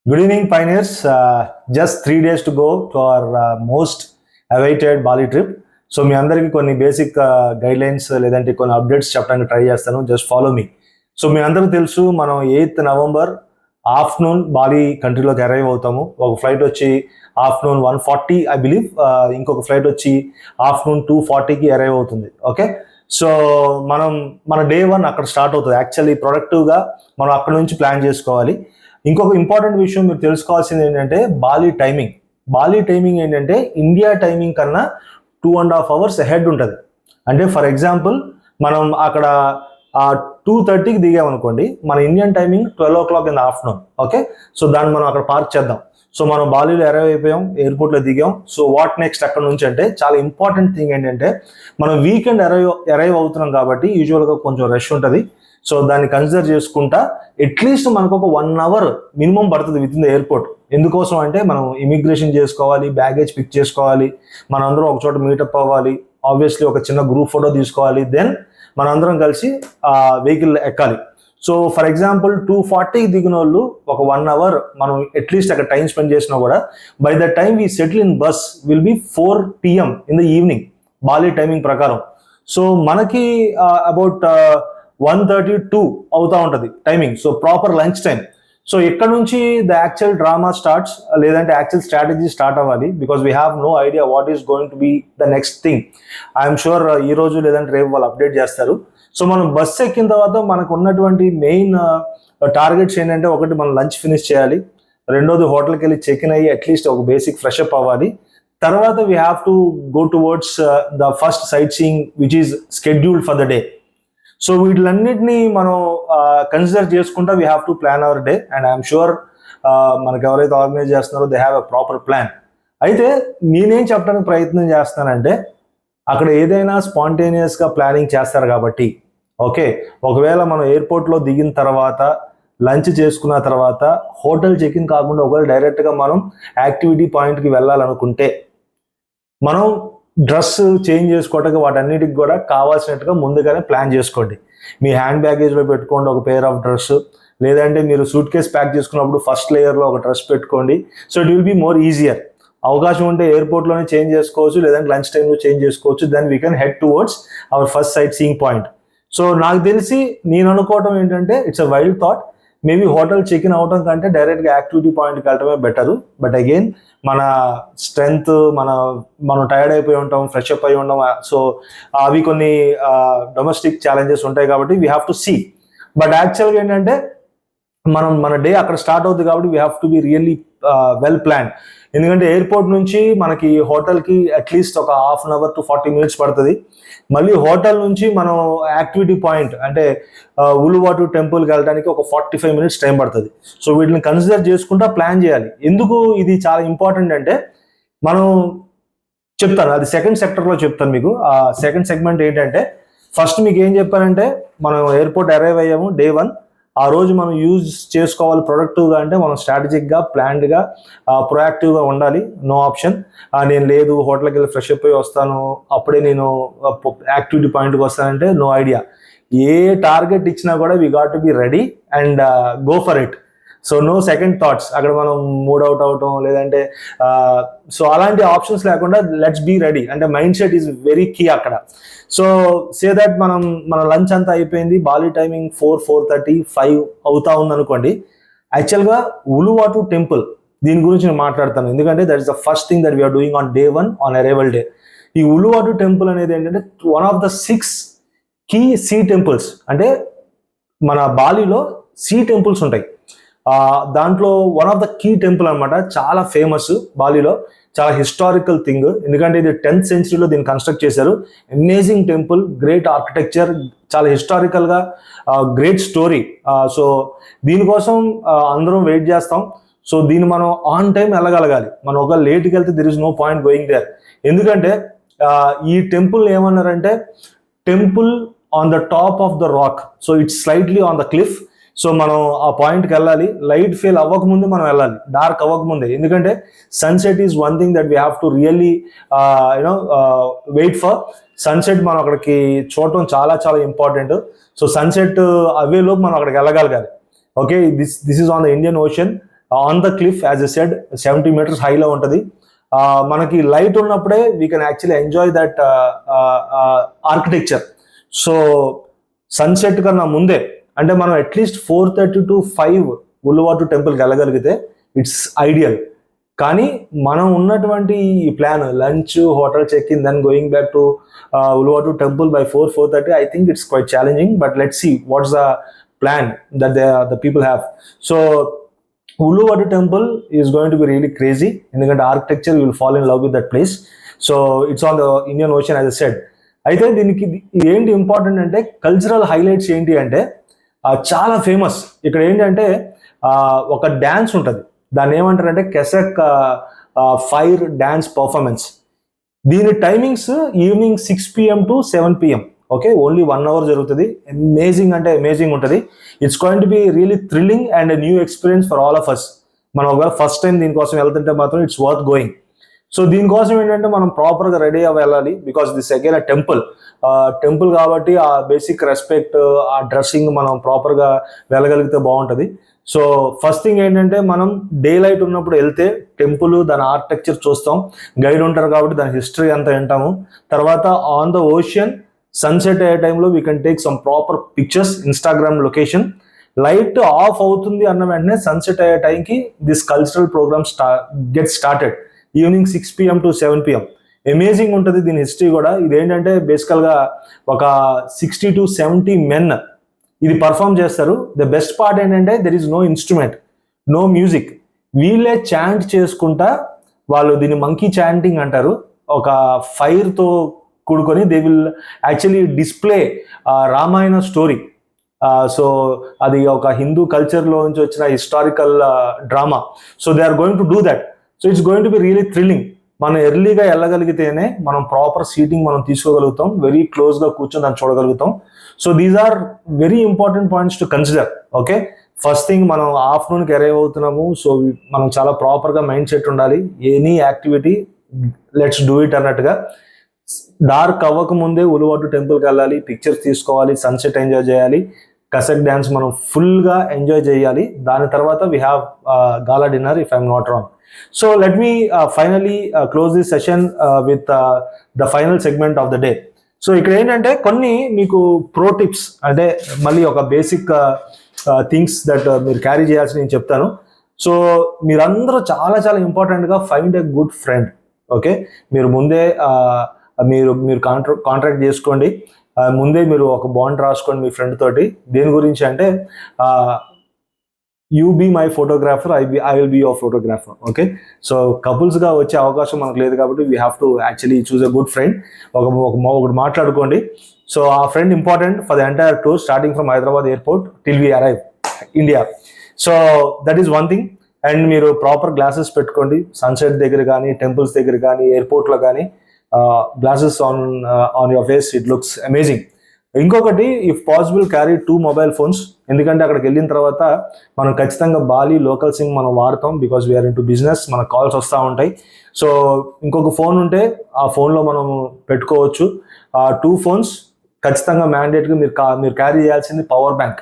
Good evening, pioneers. Just 3 days to go to our most awaited Bali trip. So మీ అందరికీ కొన్ని basic guidelines లేదంటే కొన్ని updates చెప్పడానికి ట్రై చేస్తాను. Just follow me. సో మీ అందరికీ తెలుసు మనం 8th November ఆఫ్టర్నూన్ బాలి కంట్రీలోకి అరైవ్ అవుతాము. ఒక ఫ్లైట్ వచ్చి ఆఫ్టర్నూన్ 1:40 ఐ బిలీవ్, ఇంకొక ఫ్లైట్ వచ్చి ఆఫ్టర్నూన్ 2:40కి అరైవ్ అవుతుంది. ఓకే, సో మన డే 1 అక్కడ స్టార్ట్ అవుతుంది. యాక్చువల్లీ ప్రొడక్టివ్గా మనం అక్కడ నుంచి ప్లాన్ చేసుకోవాలి. ఇంకొక ఇంపార్టెంట్ విషయం మీరు తెలుసుకోవాల్సింది ఏంటంటే బాలి టైమింగ్ ఏంటంటే ఇండియా టైమింగ్ కన్నా 2.5 hours అహెడ్ ఉంటుంది. అంటే ఫర్ ఎగ్జాంపుల్ మనం అక్కడ 2:30కి దిగామనుకోండి, మన Indian timing 12 o'clock in the afternoon. Okay, so దాన్ని మనం అక్కడ పార్క్ చేద్దాం. సో మనం బాలీలో అరైవ్ అయిపోయాం, ఎయిర్పోర్ట్లో దిగాం. సో వాట్ నెక్స్ట్ అక్కడ నుంచి అంటే చాలా ఇంపార్టెంట్ థింగ్ ఏంటంటే మనం వీకెండ్ అరైవ్ అవుతున్నాం కాబట్టి యూజువల్గా కొంచెం రష్ ఉంటుంది. సో దాన్ని కన్సిడర్ చేసుకుంటా అట్లీస్ట్ మనకు ఒక 1 hour మినిమం పడుతుంది విత్ ఇన్ ద ఎయిర్పోర్ట్. ఎందుకోసం అంటే మనం ఇమిగ్రేషన్ చేసుకోవాలి, బ్యాగేజ్ పిక్ చేసుకోవాలి, మనందరం ఒక చోట మీటప్ అవ్వాలి, ఆబ్వియస్లీ ఒక చిన్న గ్రూప్ ఫోటో తీసుకోవాలి, దెన్ మనందరం కలిసి వెహికల్ ఎక్కాలి. సో ఫర్ ఎగ్జాంపుల్ 2:40కి దిగిన వాళ్ళు ఒక 1 hour మనం అట్లీస్ట్ అక్కడ టైం స్పెండ్ చేసినా కూడా by the time we settle in bus will be 4 PM in the evening Bali timing ప్రకారం. సో మనకి అబౌట్ 1:32 అవుతా ఉంటుంది timing. So proper lunch time. So ఇక్కడ నుంచి ద యాక్చువల్ డ్రామా స్టార్ట్స్, లేదంటే యాక్చువల్ స్ట్రాటజీ స్టార్ట్ అవ్వాలి. Because we have no idea what is going to be the next thing. I'm sure ఈ రోజు లేదంటే రేపు వాళ్ళు అప్డేట్ చేస్తారు. సో మనం బస్ ఎక్కిన తర్వాత మనకు ఉన్నటువంటి మెయిన్ టార్గెట్స్ ఏంటంటే, ఒకటి మనం లంచ్ ఫినిష్ చేయాలి, రెండోది హోటల్కి వెళ్ళి చెక్ ఇన్ అయ్యి అట్లీస్ట్ ఒక బేసిక్ ఫ్రెష్ అప్ అవ్వాలి. తర్వాత we have to go towards the first sightseeing which is scheduled for the day. So వీటిలన్నిటినీ మనం కన్సిడర్ చేసుకుంటా we have to plan our day. And I'm sure మనకు ఎవరైతే organise చేస్తున్నారో they have a proper plan. అయితే నేనేం చెప్పడానికి ప్రయత్నం చేస్తానంటే, అక్కడ ఏదైనా స్పాంటేనియస్గా ప్లానింగ్ చేస్తారు కాబట్టి, ఓకే, ఒకవేళ మనం ఎయిర్పోర్ట్లో దిగిన తర్వాత లంచ్ చేసుకున్న తర్వాత హోటల్ చెక్ ఇన్ కాకుండా ఒకవేళ డైరెక్ట్గా మనం యాక్టివిటీ పాయింట్కి వెళ్ళాలనుకుంటే, మనం డ్రెస్ చేంజ్ చేసుకోవడానికి వాటన్నిటికి కూడా కావాల్సినట్టుగా ముందుగానే ప్లాన్ చేసుకోండి. మీ హ్యాండ్ బ్యాగేజ్లో పెట్టుకోండి ఒక పేర్ ఆఫ్ డ్రెస్, లేదంటే మీరు సూట్ కేస్ ప్యాక్ చేసుకున్నప్పుడు ఫస్ట్ లేయర్లో ఒక డ్రెస్ పెట్టుకోండి. So it will be more easier. అవకాశం ఉంటే ఎయిర్పోర్ట్లోనే చేంజ్ చేసుకోవచ్చు, లేదంటే లంచ్ టైంలో చేంజ్ చేసుకోవచ్చు. Then we can head towards our first sightseeing point. So నాకు తెలిసి నేను అనుకోవడం ఏంటంటే, it's a wild thought. Maybe hotel check in అవడం కంటే డైరెక్ట్గా యాక్టివిటీ పాయింట్కి వెళ్ళటమే బెటరు. బట్ అగైన్ మన స్ట్రెంగ్త్, మనం టైర్డ్ అయిపోయి ఉంటాం, ఫ్రెష్ అప్ అయి ఉంటాం. సో అవి కొన్ని డొమెస్టిక్ ఛాలెంజెస్ ఉంటాయి కాబట్టి we have to see. But యాక్చువల్గా ఏంటంటే మన డే అక్కడ స్టార్ట్ అవుతుంది కాబట్టి we have to be really well plan. ఎందుకంటే ఎయిర్పోర్ట్ నుంచి మనకి హోటల్కి అట్లీస్ట్ ఒక 1/2 hour to 40 minutes పడుతుంది. మళ్ళీ హోటల్ నుంచి మనం యాక్టివిటీ పాయింట్ అంటే ఉలువాటు టెంపుల్కి వెళ్ళడానికి ఒక 45 minutes టైం పడుతుంది. సో వీటిని కన్సిడర్ చేసుకుంటా ప్లాన్ చేయాలి. ఎందుకు ఇది చాలా ఇంపార్టెంట్ అంటే, మనం చెప్తాను, అది సెకండ్ సెక్టర్లో చెప్తాను మీకు. ఆ సెకండ్ సెగ్మెంట్ ఏంటంటే, ఫస్ట్ మీకు ఏం చెప్పానంటే, మనం ఎయిర్పోర్ట్ అరైవ్ అయ్యాము డే 1. ఆ రోజు మనం యూజ్ చేసుకోవాలి ప్రొడక్టివ్గా అంటే మనం స్ట్రాటజిక్గా, ప్లాన్డ్గా, ప్రొయాక్టివ్గా ఉండాలి. నో ఆప్షన్ నేను లేదు హోటల్కి వెళ్ళి ఫ్రెష్ అప్ అయి వస్తాను, అప్పుడే నేను యాక్టివిటీ పాయింట్కి వస్తానంటే నో ఐడియా. ఏ టార్గెట్ ఇచ్చినా కూడా we got to be ready and go for it. So no second thoughts. అక్కడ మనం మూడ్ అవుట్ అవటం లేదంటే సో అలాంటి ఆప్షన్స్ లేకుండా లెట్స్ బీ రెడీ. అంటే mindset is very key అక్కడ. సో సే దట్ మన లంచ్ అంతా అయిపోయింది, బాలి టైమింగ్ 4, 4:30, 5 అవుతా ఉందనుకోండి. యాక్చువల్గా ఉలువాటు టెంపుల్ దీని గురించి నేను మాట్లాడతాను, ఎందుకంటే that is the first thing that we're doing on day 1 on arrival day. ఈ ఉలువాటు టెంపుల్ అనేది ఏంటంటే one of the 6 key sea temples. అంటే మన బాలీలో సీ టెంపుల్స్ ఉంటాయి. దాంట్లో one of the key temple అనమాట. చాలా ఫేమస్ బాలీలో, చాలా హిస్టారికల్ థింగ్. ఎందుకంటే ఇది 10th century దీన్ని కన్స్ట్రక్ట్ చేశారు. అమేజింగ్ టెంపుల్, గ్రేట్ ఆర్కిటెక్చర్, చాలా హిస్టారికల్గా, గ్రేట్ స్టోరీ. సో దీనికోసం అందరం వెయిట్ చేస్తాం. సో దీన్ని మనం ఆన్ టైం వెళ్ళగలగాలి. మనం ఒక లేట్కి వెళ్తే there is no point going there. ఎందుకంటే ఈ టెంపుల్ ఏమన్నారంటే, temple on the top of the rock. So it's slightly on the cliff. So మనం ఆ పాయింట్కి వెళ్ళాలి, లైట్ ఫెయిల్ అవ్వకముందే మనం వెళ్ళాలి, డార్క్ అవ్వకముందే. ఎందుకంటే sunset is one thing that we have to really wait for. Sunset మనం అక్కడికి చూడటం చాలా చాలా ఇంపార్టెంట్. సో సన్సెట్ అవేలోపు మనం అక్కడికి వెళ్ళగలగాలి. Okay, this is on the Indian Ocean. On the cliff, as I said 70 meters హైలో ఉంటుంది. మనకి లైట్ ఉన్నప్పుడే we can actually enjoy that architecture. So sunset కన్నా ముందే, అంటే మనం అట్లీస్ట్ 4:30 to 5 ఉల్లువాటు టెంపుల్కి వెళ్ళగలిగితే ఇట్స్ ఐడియల్. కానీ మనం ఉన్నటువంటి ఈ plan, lunch, hotel check in, then going back to Uluwatu temple by 4:30, I think it's quite challenging. But let's see what's the plan that the people have. So Uluwatu temple is going to be really crazy, ఎందుకంటే architecture will fall in love with that place. So it's on the Indian Ocean, as I said. అయితే దీనికి ఏంటి important అంటే, cultural highlights ఏంటి అంటే చాలా famous. ఇక్కడ ఏంటంటే ఒక డ్యాన్స్ ఉంటుంది, దాన్ని ఏమంటారంటే కెసక్ ఫైర్ డ్యాన్స్ పర్ఫార్మెన్స్. దీని timings evening 6 PM to 7 PM. Okay, only 1 hour జరుగుతుంది. అమేజింగ్ అంటే అమేజింగ్ ఉంటుంది. It's going to be really thrilling and new experience for all of us. మనం ఒకవేళ ఫస్ట్ టైం దీనికోసం వెళ్తుంటే మాత్రం ఇట్స్ వర్త్ గోయింగ్. సో దీనికోసం ఏంటంటే మనం ప్రాపర్గా రెడీ అవ్వ వెళ్ళాలి, because this again a temple కాబట్టి ఆ బేసిక్ రెస్పెక్ట్, ఆ డ్రెస్సింగ్ మనం ప్రాపర్గా వెళ్ళగలిగితే బాగుంటుంది. సో ఫస్ట్ థింగ్ ఏంటంటే, మనం డే లైట్ ఉన్నప్పుడు వెళ్తే టెంపుల్, దాని ఆర్కిటెక్చర్ చూస్తాం, గైడ్ ఉంటారు కాబట్టి దాని హిస్టరీ అంతా వింటాము. తర్వాత ఆన్ ద ఓషన్ సన్సెట్ అయ్యే టైంలో we can take some proper pictures, Instagram location. Light off అవుతుంది అన్న వెంటనే సన్సెట్ అయ్యే టైంకి this cultural programme get started evening 6 PM to 7 PM. Amazing ఉంటుంది దీని హిస్టరీ కూడా. ఇదేంటంటే బేసికల్గా ఒక 60 to 70 men ఇది పర్ఫామ్ చేస్తారు. ద బెస్ట్ పార్ట్ ఏంటంటే there is no instrument, no music. వీళ్ళే చాంట్ చేసుకుంటా, వాళ్ళు దీన్ని మంకీ చాంటింగ్ అంటారు, ఒక ఫైర్తో కూడుకొని they will actually display Ramayana story. So అది ఒక హిందూ కల్చర్లో నుంచి వచ్చిన historical drama. So they are going to do that. So it's going to be really thrilling. మనం ఎర్లీగా వెళ్ళగలిగితేనే మనం ప్రాపర్ సీటింగ్ మనం తీసుకోగలుగుతాం, వెరీ క్లోజ్గా కూర్చొని దాన్ని చూడగలుగుతాం. So these are very important points to consider. Okay, first thing మనం ఆఫ్టర్నూన్కి అరైవ్ అవుతున్నాము. సో మనం చాలా ప్రాపర్గా మైండ్ సెట్ ఉండాలి. Any activity let's do it అన్నట్టుగా. డార్క్ అవ్వక ముందే ఉలువాటు టెంపుల్కి వెళ్ళాలి, పిక్చర్స్ తీసుకోవాలి, సన్సెట్ ఎంజాయ్ చేయాలి, కసక్ డ్యాన్స్ మనం ఫుల్గా ఎంజాయ్ చేయాలి. దాని తర్వాత we have gala dinner, if I'm not wrong. So let me finally close this session with the final segment of the day. So ఇక్కడ ఏంటంటే కొన్ని మీకు ప్రో టిప్స్, అంటే మళ్ళీ ఒక బేసిక్ థింగ్స్ దట్ మీరు క్యారీ చేయాల్సి నేను చెప్తాను. సో మీరందరూ చాలా చాలా ఇంపార్టెంట్గా find a good friend. Okay, మీరు ముందే మీరు కాంట్రాక్ట్ చేసుకోండి, ముందే మీరు ఒక బాండ్ రాసుకోండి మీ ఫ్రెండ్ తోటి. దేని గురించి అంటే, you be my photographer, I will be your photographer. Okay, so కపుల్స్గా వచ్చే అవకాశం మనకు లేదు కాబట్టి we have to actually choose a good friend. ఒకటి మాట్లాడుకోండి. సో ఆ friend important for the entire tour, starting from Hyderabad airport till we arrive India. So that is one thing. And మీరు ప్రాపర్ గ్లాసెస్ పెట్టుకోండి, సన్సెట్ దగ్గర కానీ, temples దగ్గర కానీ, ఎయిర్పోర్ట్లో కానీ, glasses on your face, it looks amazing. ఇంకొకటి, if possible carry 2 mobile phones, ఎందుకంటే అక్కడికి వెళ్ళిన తర్వాత మనం ఖచ్చితంగా బాలి లోకల్ సిమ్ మనం వాడతాం, because we're in to business, మన కాల్స్ వస్తూ ఉంటాయి. సో ఇంకొక ఫోన్ ఉంటే ఆ ఫోన్లో మనం పెట్టుకోవచ్చు. 2 phones ఖచ్చితంగా మ్యాండేట్గా మీరు క్యారీ చేయాల్సింది పవర్ బ్యాంక్.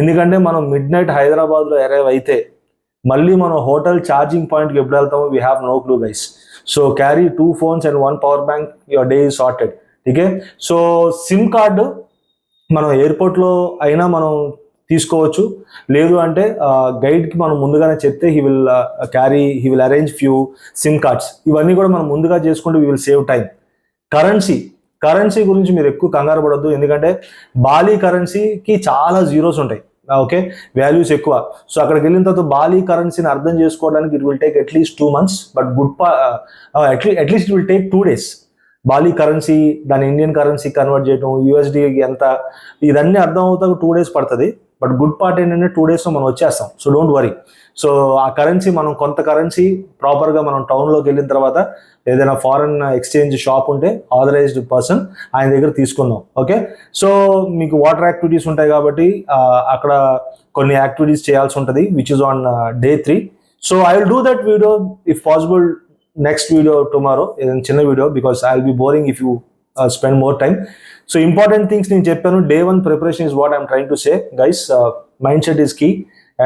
ఎందుకంటే మనం మిడ్ నైట్ హైదరాబాద్లో అరైవ్ అయితే మళ్ళీ మనం హోటల్ ఛార్జింగ్ పాయింట్కి ఎప్పుడు వెళ్తామో we have no clue guys. So carry 2 phones and 1 power bank, your day is sorted. Okay, so SIM card మనం ఎయిర్పోర్ట్లో అయినా మనం తీసుకోవచ్చు, లేదు అంటే గైడ్కి మనం ముందుగానే చెప్తే he will arrange few SIM cards. ఇవన్నీ కూడా మనం ముందుగా చేసుకుంటే we will save time. Currency గురించి మీరు ఎక్కువ కంగారు పడొద్దు, ఎందుకంటే బాలి కరెన్సీకి చాలా జీరోస్ ఉంటాయి. ఓకే, వాల్యూస్ ఎక్కువ. సో అక్కడికి వెళ్ళిన తర్వాత బాలి కరెన్సీని అర్థం చేసుకోవడానికి it will take at least 2 months, but at least it will take 2 days. Bali currency దాని ఇండియన్ కరెన్సీ కన్వర్ట్ చేయడం, యూఎస్డి ఎంత, ఇదన్నీ అర్థం అవుతా 2 days పడుతుంది. బట్ గుడ్ పార్ట్ ఏంటంటే 2 daysలో మనం వచ్చేస్తాం. So don't worry. సో ఆ కరెన్సీ మనం కొంత కరెన్సీ ప్రాపర్గా మనం టౌన్లోకి వెళ్ళిన తర్వాత ఏదైనా ఫారెన్ ఎక్స్చేంజ్ షాప్ ఉంటే ఆథరైజ్డ్ పర్సన్ ఆయన దగ్గర తీసుకుందాం. ఓకే, సో మీకు వాటర్ యాక్టివిటీస్ ఉంటాయి కాబట్టి అక్కడ కొన్ని యాక్టివిటీస్ చేయాల్సి ఉంటుంది, which is on day 3. So I will do that video if possible next video tomorrow, ఏదైనా చిన్న video, because I will be boring if you spend more time. So important things నేను చెప్పాను. Day 1 preparation is what I'm trying to say guys. Mindset is key.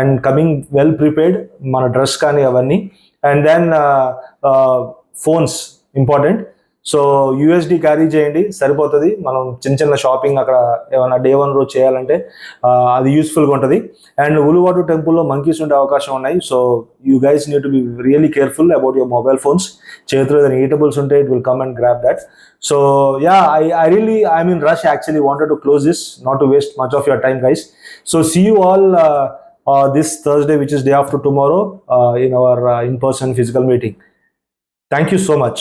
And coming well prepared, మన dress కానీ అవన్నీ. And then phones important. So USD carry చేయండి, సరిపోతుంది. మనం చిన్న చిన్న షాపింగ్ అక్కడ ఏమైనా డే 1 రోజు చేయాలంటే అది యూస్ఫుల్గా ఉంటుంది. అండ్ ఉలువాటు టెంపుల్లో మంకీస్ ఉండే అవకాశం ఉన్నాయి. So you guys need to be really careful about your mobile phones. చేతిలో ఏదైనా ఈటబుల్స్ ఉంటే it will come and grab that. So yeah, I'm in rush actually, wanted to close this, not to waste much of your time, guys. So see you all this Thursday, which is day after tomorrow, in our in-person physical meeting. Thank you so much.